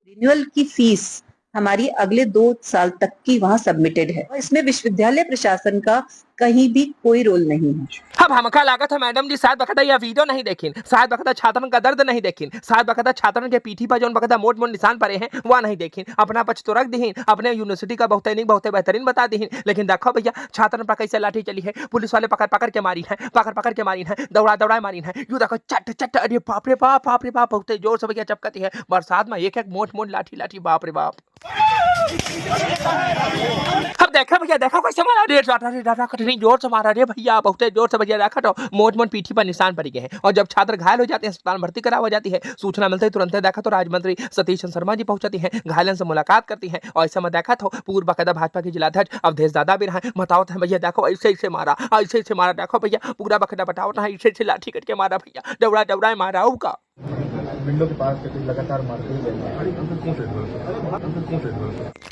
Renewal की fees हमारी अगले 2 साल तक की वहां सबमिटेड है। इसमें विश्वविद्यालय प्रशासन का कहीं भी कोई रोल नहीं है। अब हमका लागत है मैडम जी शायद बखता यह वीडियो नहीं देखिन, शायद बखता छात्रन का दर्द नहीं देखिन, शायद बखता छात्रन के पीठी पर जो बखता मोट मोट निशान पड़े हैं वह नहीं देखिन। अपना पक्ष तो रख दीहिन, अपने यूनिवर्सिटी का बहुत बेहतरीन बता दीहिन, लेकिन देखो भैया छात्रन पर कैसे लाठी चली है, पुलिस वाले पकड़ पकड़ के मारी है, पकड़ के मारी है, दौड़ा दौड़ा मारी है, यूं देखो चट चट, अरे बाप रे बाप, बाप रे बाप, बहुत जोर से भैया चपकती है बरसात में एक एक मोट मोट लाठी लाठी, बाप रे बाप। अब देखा भैया, देखा कैसे मारा रे, डाटा कटनी जोर से मारा रे भैया, बहुत जोर से भैया, देखा तो मोट मोट पीठी पर निशान पड़ गए हैं। और जब छात्र घायल हो जाते हैं, अस्पताल भर्ती करा हो जाती है, सूचना मिलते ही तुरंत देखा तो राज्य मंत्री सतीश शर्मा जी पहुंचती हैं, घायलन से मुलाकात करती हैं। और ऐसे में देखा तो पूर्व बकायदा भाजपा के जिलाध्यक्ष अवधेश दादा भी रहे, बताओ भैया देखो ऐसे ऐसे मारा, देखो भैया पूरा बकायदा बताओ ना, ऐसे लाठी कट के मारा भैया, दौड़ा दौड़ा मारा का विंडो के पास से लगातार मारते हुए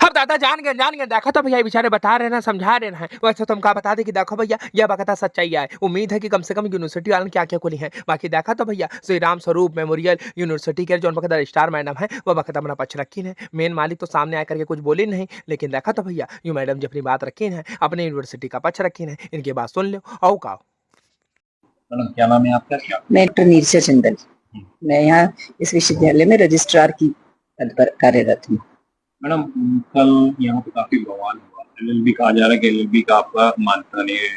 अब दादा जान गए देखा तो भैया बेचारे बता रहे ना, समझा रहे हैं। वैसे तो हम क्या बता दें कि देखो भैया यह बकायदा सच्चाई है। उम्मीद है कि कम से कम यूनिवर्सिटी वाले क्या क्या खुली है। बाकी देखा तो भैया श्री राम स्वरूप मेमोरियल यूनिवर्सिटी के जो बकायदा स्टार मैडम है वह बकायदा अपना पक्ष रखी है। मेन मालिक तो सामने आकर के कुछ बोली नहीं, लेकिन देखा तो भैया यू मैडम जी अपनी बात रखी है, अपने यूनिवर्सिटी का पक्ष रखी है। इनकी बात सुन लो। आओ का मैडम क्या नाम है आपका? मैं डॉक्टर नीरजा चंदन, मैं यहाँ इस विश्वविद्यालय में रजिस्ट्रार की पद पर कार्यरत हूँ। मैडम कल यहाँ पे काफी बवाल हुआ, एलएलबी कहा जा रहा है कि एलएलबी का आपका मान्यता नहीं है,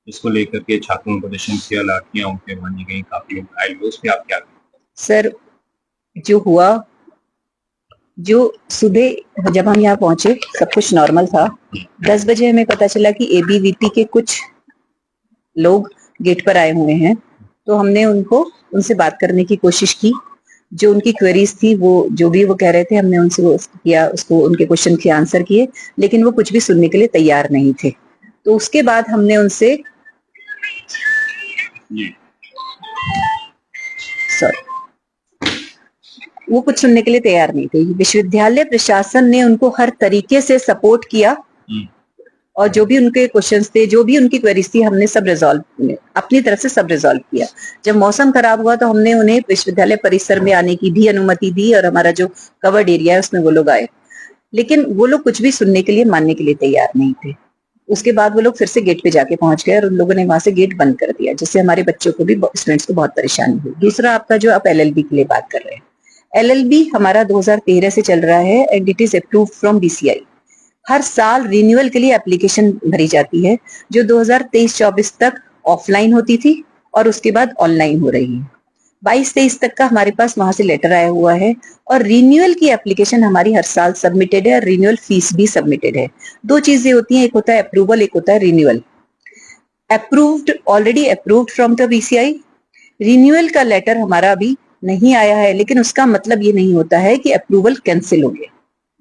इसको लेकर के छात्रों ने प्रदर्शन किया, लाठियां उनके मानी गई, काफी लोग घायल हुए, उस पर आप क्या करें? सर जो हुआ, जो सुबह जब हम यहाँ पहुंचे सब कुछ नॉर्मल था। 10 बजे हमें पता चला कि एबीवीपी के कुछ लोग गेट पर आए हुए हैं, तो हमने उनसे बात करने की कोशिश की। जो उनकी क्वेरीज थी, वो जो भी वो कह रहे थे, हमने उनसे किया, उसको उनके क्वेश्चन के आंसर किए, लेकिन वो कुछ भी सुनने के लिए तैयार नहीं थे। तो उसके बाद हमने उनसे वो कुछ सुनने के लिए तैयार नहीं थे। विश्वविद्यालय प्रशासन ने उनको हर तरीके से सपोर्ट किया और जो भी उनके क्वेश्चंस थे, जो भी उनकी क्वेरीज थी, हमने सब अपनी तरफ से सब रिजॉल्व किया। जब मौसम खराब हुआ तो हमने उन्हें विश्वविद्यालय परिसर में आने की भी अनुमति दी और हमारा जो कवर्ड एरिया है उसमें वो लोग आए, लेकिन वो लोग कुछ भी सुनने के लिए, मानने के लिए तैयार नहीं थे। उसके बाद वो लोग फिर से गेट पे जाके पहुंच गए और उन लोगों ने वहां से गेट बंद कर दिया, जिससे हमारे बच्चों को भी, स्टूडेंट्स को बहुत परेशानी हुई। दूसरा आपका जो आप एलएलबी के लिए बात कर रहे हैं, एलएलबी हमारा 2013 से चल रहा है and it is approved from BCI. हर साल रिन्यूअल के लिए एप्लीकेशन भरी जाती है, जो 2023-24 तक ऑफलाइन होती थी और उसके बाद ऑनलाइन हो रही है। 22-23 तक का हमारे पास वहां से लेटर आया हुआ है और रिन्यूअल की एप्लीकेशन हमारी हर साल सबमिटेड है और रिन्यूअल फीस भी सबमिटेड है। 2 चीजें होती हैं, एक होता है अप्रूवल, एक होता है renewal. Approved, already approved from the BCI. Renewal का लेटर हमारा अभी नहीं आया है, लेकिन उसका मतलब ये नहीं होता है कि अप्रूवल कैंसिल हो गया।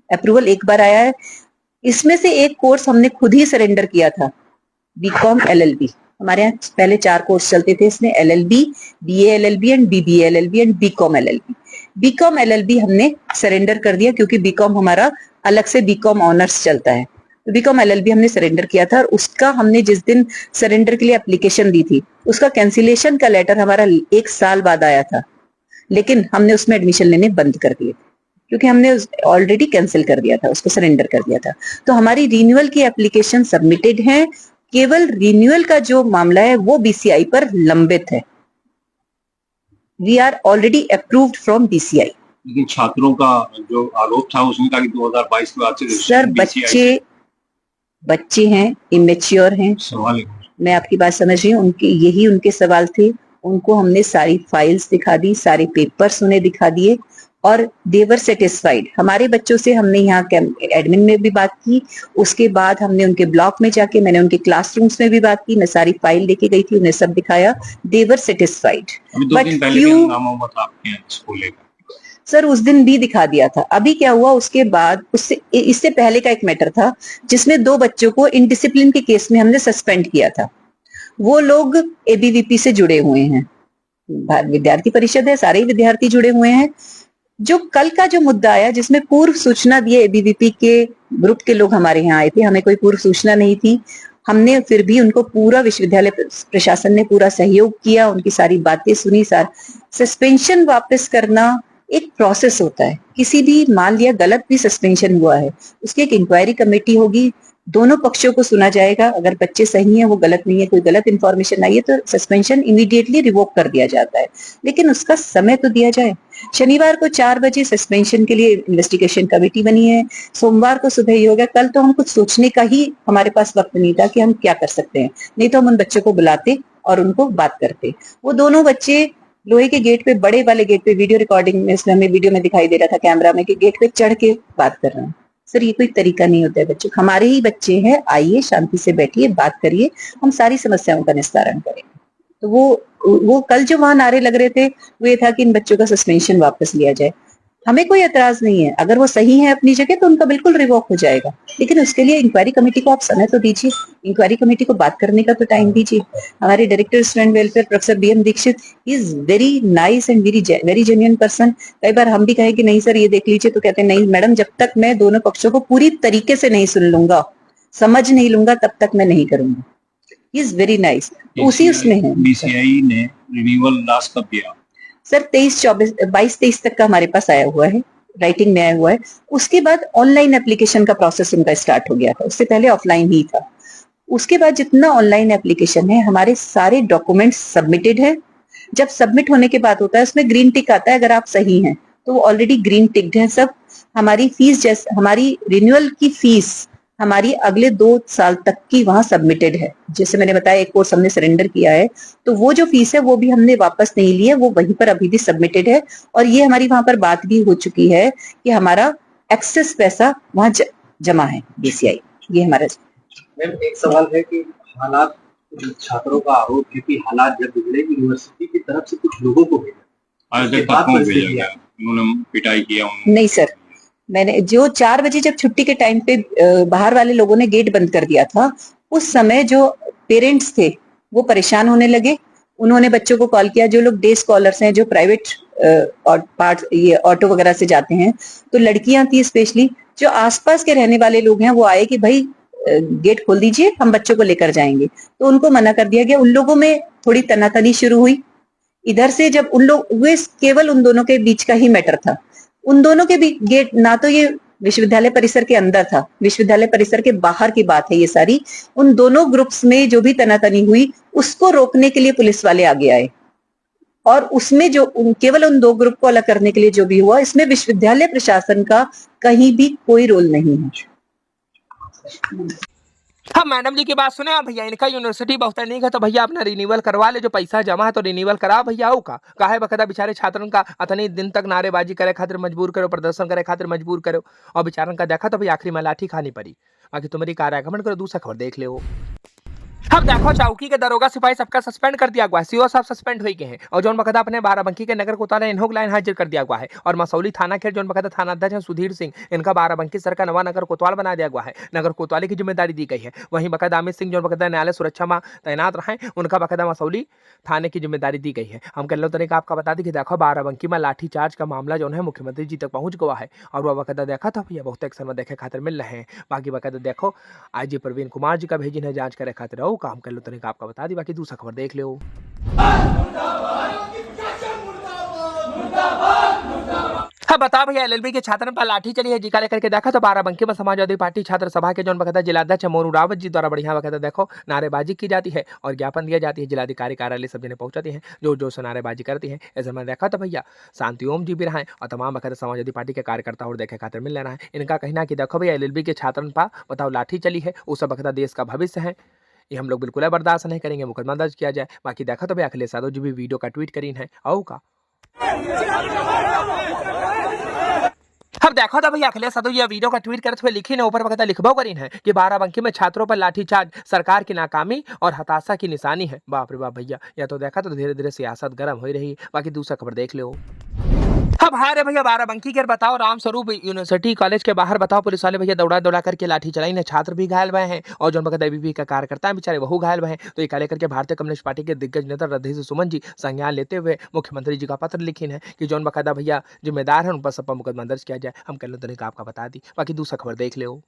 अप्रूवल एक बार आया है। इसमें से एक कोर्स हमने खुद ही सरेंडर किया था, बीकॉम एलएलबी। हमारे यहाँ पहले 4 कोर्स चलते थे, इसमें LLB, BA LLB and BBA LLB and BCom LLB. BCom LLB हमने सरेंडर कर दिया क्योंकि बीकॉम हमारा अलग से बीकॉम ऑनर्स चलता है, तो बीकॉम एलएलबी हमने सरेंडर किया था। और उसका हमने जिस दिन सरेंडर के लिए एप्लीकेशन दी थी, उसका कैंसिलेशन का लेटर हमारा 1 साल बाद आया था, लेकिन हमने उसमें एडमिशन लेने बंद कर दिए क्योंकि हमने ऑलरेडी कैंसिल कर दिया था, उसको सरेंडर कर दिया था। तो हमारी रिन्यूअल की एप्लीकेशन सबमिटेड है, केवल रिन्यूअल का जो मामला है वो बीसीआई पर लंबित है। We are already approved from BCI. लेकिन छात्रों का जो आरोप था उसमें कहा कि 2022 के बाद से सर बच्चे हैं, इमेच्योर हैं। सवाल मैं आपकी बात समझ रही हूँ, उनके सवाल थे। उनको हमने सारी फाइल्स दिखा दी, सारे पेपर्स उन्हें दिखा दिए और दे वर सेटिस्फाइड। हमारे बच्चों से हमने यहाँ एडमिन में भी बात की, उसके बाद हमने उनके ब्लॉक में जाके, मैंने उनके क्लासरूम्स में भी बात की, मैं सारी फाइल लेके गई थी, उन्हें सब दिखाया, दे वर सेटिस्फाइड। सर उस दिन भी दिखा दिया था। अभी क्या हुआ उसके बाद, इससे पहले का एक मैटर था जिसमें 2 बच्चों को इनडिसिप्लिन के केस में हमने सस्पेंड किया था। वो लोग एबीवीपी से जुड़े हुए हैं, विद्यार्थी परिषद है, सारे विद्यार्थी जुड़े हुए हैं। जो कल का जो मुद्दा आया जिसमें पूर्व सूचना दिए एबीवीपी के ग्रुप के लोग हमारे यहाँ आए थे, हमें कोई पूर्व सूचना नहीं थी, हमने फिर भी उनको पूरा विश्वविद्यालय प्रशासन ने पूरा सहयोग किया, उनकी सारी बातें सुनी। सस्पेंशन वापस करना एक प्रोसेस होता है। किसी भी मान लिया गलत भी सस्पेंशन हुआ है, उसकी एक इंक्वायरी कमेटी होगी, दोनों पक्षों को सुना जाएगा। अगर बच्चे सही हैं, वो गलत नहीं है, कोई गलत इंफॉर्मेशन आई है तो सस्पेंशन इमीडिएटली रिवोक कर दिया जाता है, लेकिन उसका समय तो दिया जाए। शनिवार को 4 बजे सस्पेंशन के लिए इन्वेस्टिगेशन कमेटी बनी है, सोमवार को सुबह ही हो गया। कल तो हम कुछ सोचने का ही हमारे पास वक्त नहीं था कि हम क्या कर सकते हैं, नहीं तो हम उन बच्चों को बुलाते और उनको बात करते। वो दोनों बच्चे लोहे के गेट पे, बड़े वाले गेट पे, वीडियो रिकॉर्डिंग में हमें वीडियो में दिखाई दे रहा था कैमरा में कि गेट पे चढ़ के बात कर रहे हैं। सर, ये कोई तरीका नहीं होता है बच्चों, हमारे ही बच्चे हैं, आइए शांति से बैठिए, बात करिए, हम सारी समस्याओं का निस्तारण करेंगे। तो वो कल जो वहां नारे लग रहे थे वो ये था कि इन बच्चों का सस्पेंशन वापस लिया जाए। हमें कोई एतराज नहीं है, अगर वो सही है अपनी जगह तो उनका बिल्कुल रिवोक हो जाएगा, लेकिन उसके लिए इंक्वायरी कमेटी को आप समय तो दीजिए, इंक्वायरी कमेटी को बात करने का तो टाइम दीजिए। हमारे director student welfare professor BM Dikshit is very nice and very genuine person. कई बार हम भी कहें कि नहीं सर ये देख लीजिए, तो कहते हैं नहीं मैडम, जब तक मैं दोनों पक्षों को पूरी तरीके से नहीं सुन लूंगा, समझ नहीं लूंगा, तब तक मैं नहीं करूंगा। Is very nice. उसी उसमें है। BCI ने रिन्यूअल लास्ट कब दिया? सर 22-23 तक का हमारे पास आया हुआ है, राइटिंग में आया हुआ है। उसके बाद ऑनलाइन एप्लीकेशन का प्रोसेस उनका स्टार्ट हो गया था, उससे पहले ऑफलाइन ही था। उसके बाद जितना ऑनलाइन एप्लीकेशन है, हमारे सारे डॉक्यूमेंट्स सबमिटेड है। जब सबमिट होने के बाद होता है उसमें ग्रीन टिक आता है, अगर आप सही हैं तो वो ऑलरेडी ग्रीन टिक्ड है सब। हमारी फीस जैसे हमारी रिन्यूअल की फीस हमारी अगले 2 साल तक की वहां सबमिटेड है। जैसे मैंने बताया एक कोर्स हमने सरेंडर किया है, तो वो जो फीस है वो भी हमने वापस नहीं ली है, वो वहीं पर अभी भी सबमिटेड है। और ये हमारी वहां पर बात भी हो चुकी है कि हमारा एक्सेस पैसा वहां जमा है BCI। ये हमारा। मैम एक सवाल है कि हालात, छात्रों का आरोप है कि हालात जब बिगड़े यूनिवर्सिटी की तरफ से कुछ लोगों को भेजा, उन्होंने पिटाई किया। नहीं सर, मैंने जो 4 बजे जब छुट्टी के टाइम पे बाहर वाले लोगों ने गेट बंद कर दिया था, उस समय जो पेरेंट्स थे वो परेशान होने लगे। उन्होंने बच्चों को कॉल किया, जो लोग डे स्कॉलर्स हैं, जो प्राइवेट ये ऑटो वगैरह से जाते हैं, तो लड़कियां थी स्पेशली, जो आसपास के रहने वाले लोग हैं वो आए कि भाई गेट खोल दीजिए, हम बच्चों को लेकर जाएंगे। तो उनको मना कर दिया गया। उन लोगों में थोड़ी तनातनी शुरू हुई। इधर से जब उन लोग वे केवल उन दोनों के बीच का ही मैटर था, उन दोनों के भी गेट, ना तो ये विश्वविद्यालय परिसर के अंदर था, विश्वविद्यालय परिसर के बाहर की बात है ये सारी। उन दोनों ग्रुप्स में जो भी तनातनी हुई उसको रोकने के लिए पुलिस वाले आगे आए, और उसमें जो केवल उन 2 ग्रुप को अलग करने के लिए जो भी हुआ, इसमें विश्वविद्यालय प्रशासन का कहीं भी कोई रोल नहीं है। हाँ मैडम जी की बात सुने आप भैया, इनका यूनिवर्सिटी बहुत नहीं है तो भैया अपना रिन्यूअल करवा ले, जो पैसा जमा है तो रिन्यूअल कराओ भैया। आओ का काहे बकदा बेचारे छात्रन का अतने दिन तक नारेबाजी करे खातिर मजबूर करो, प्रदर्शन करे खातिर मजबूर करो, और बेचारन का देखा तो भैया आखिरी में लाठी खानी पड़ी। बाकी तुम्हारी कार आगमन करो, दूसरा खबर देख ले। अब देखो चौकी के दरोगा सिपाही सबका सस्पेंड कर दिया हुआ है, CO साहब सस्पेंड हुई गए हैं, और जौन बकायदा अपने बाराबंकी के नगर कोतवाल इन्हों लाइन हाजिर कर दिया हुआ है। और मसौली थाना के जौन बकायदा थाना अध्यक्ष है सुधीर सिंह, इनका बाराबंकी सर का नवा नगर कोतवाल बना दिया हुआ है, नगर कोतवाली की जिम्मेदारी दी गई है। वहीं बकायदा अमित सिंह जौन बकायदा न्यायालय सुरक्षा में तैनात रहे, उनका बकायदा मसौली थाने की जिम्मेदारी दी गई है। हम कल तरीका आपका बता दी कि देखो बाराबंकी में लाठीचार्ज का मामला जो है मुख्यमंत्री जी तक पहुंच गया है, और वह बकायदा देखा था भैया बहुत एक्शन में देखे खातिर मिल रहे हैं। बाकी बकायदा देखो IG प्रवीण कुमार जी का भेजिन है जांच करे खातिर, हो काम कर लो तरीका आपका बता दी। बाकी दूसरा खबर देख लो। हाँ बता भैया, LLB के छात्र पर लाठी चली है, जिका लेकर के देखा तो बाराबंकी में समाजवादी पार्टी छात्र सभा के जौन बकायदा जिलाध्यक्ष मोनू रावत जी द्वारा बढ़िया बकायदा देखो नारेबाजी की जाती है और ज्ञापन दिया जाती है। जिलाधिकारी कार्यालय सब जने पहुंचाती हैं, जो से नारेबाजी करती है। ऐसे में देखा तो भैया शांति ओम जी भी रहे और तमाम बकायदा समाजवादी पार्टी के कार्यकर्ता और देखे खातिर मिल लेना है। इनका कहना कि देखो भैया LLB के छात्रन पर बताओ लाठी चली है, उस सब बकायदा देश का भविष्य है, ये हम लोग बिल्कुल बर्दाश्त नहीं करेंगे, मुकदमा दर्ज किया जाए। बाकी देखा तो भैया अखिलेश यादव जी भी वीडियो का ट्वीट करीन है। आओ का अब देखो तो भैया अखिलेश यादव ये वीडियो का ट्वीट करते हुए लिखी ने ऊपर बकायदा लिखबो करीन है कि बाराबंकी में छात्रों पर लाठीचार्ज सरकार की नाकामी और हताशा की निशानी है। बाप रे बाप भैया, या तो देखा तो धीरे धीरे सियासत गर्म हो रही है। बाकी दूसरा खबर देख लो। अब हाय रे भैया बाराबंकी के बताओ राम स्वरूप यूनिवर्सिटी कॉलेज के बाहर बताओ पुलिस वाले भैया दौड़ा दौड़ा करके लाठी चलाई ने, छात्र भी घायल हुए हैं और जो बकायदा ABP का कार्यकर्ता है बेचारे वह घायल हुए हैं। तो ये लेकर के भारतीय कम्युनिस्ट पार्टी के दिग्गज नेता रणधीर सुमन जी संज्ञान लेते हुए मुख्यमंत्री जी का पत्र लिखी है कि जौन बकायदा भैया जिम्मेदार है उन पर सब पर मुकदमा दर्ज किया जाए। हम कल तरीका आपका बता दी। बाकी दूसरा खबर देख लो।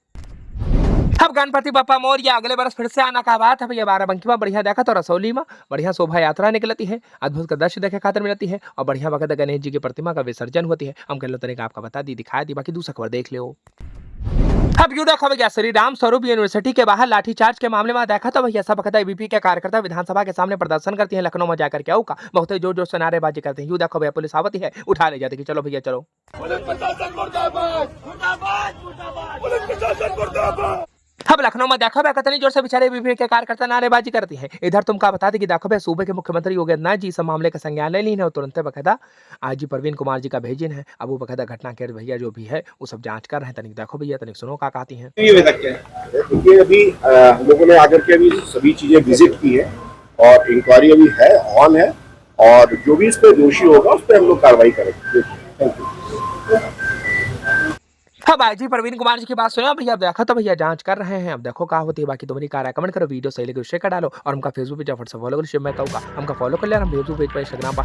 अब गणपति बप्पा मोरया अगले वर्ष फिर से आना का बात है भैया। बाराबंकी में बढ़िया देखा तो रसौली में बढ़िया शोभा यात्रा निकलती है, अद्भुत का दृश्य देखे खातिर मिलती है और बढ़िया वक्त गणेश जी की प्रतिमा का विसर्जन होती है। हम कह लो तरीका आपका बता दी दिखा दी, बाकी दूसरा खबर देख लो। अब यू देखो भैया श्री राम स्वरूप यूनिवर्सिटी के बाहर लाठीचार्ज के मामले में देखा तो भैया सब कहता एबीपी के कार्यकर्ता विधानसभा के सामने प्रदर्शन करती हैं लखनऊ में जाकर के आओ का बहुत जोर जोर से नारेबाजी करते हैं। यू देखो भैया पुलिस आवती है उठा ले जाती है, चलो भैया चलो। अब लखनऊ में देखो कितनी जोर से बेचारे एबीपी के कार्यकर्ता नारेबाजी करती हैं। इधर तुमका बता दें कि देखो भाई सूबे के मुख्यमंत्री योगी आदित्यनाथ जी इस मामले का संज्ञान ले ली है और तुरंत बकायदा आईजी प्रवीण कुमार जी का भेजिन है। अब वो बकायदा घटना के भैया जो भी है वो सब जांच कर रहे हैं। तनिक देखो भैया तनिक सुनो क्या कहती हैं। देखिए अभी लोगों ने आकर के अभी सभी चीजें विजिट की है और इंक्वायरी अभी है ऑन है और जो भी इस पे दोषी होगा उस पर हम लोग कार्रवाई करेंगे। Thank you. अब आईजी प्रवीण कुमार जी की बात सुना भैया। अब देखो तो भैया जांच कर रहे हैं, अब देखो क्या होती है। बाकी तुम्हारी कार्य कमेंट करो, वीडियो सही लगे शेयर कर डालो और हमका फेसबुक पे फॉलो करो। मैं कहूँगा हमका फॉलो कर लिया, हम फेसबुक पेज पर इंस्टाग्राम पर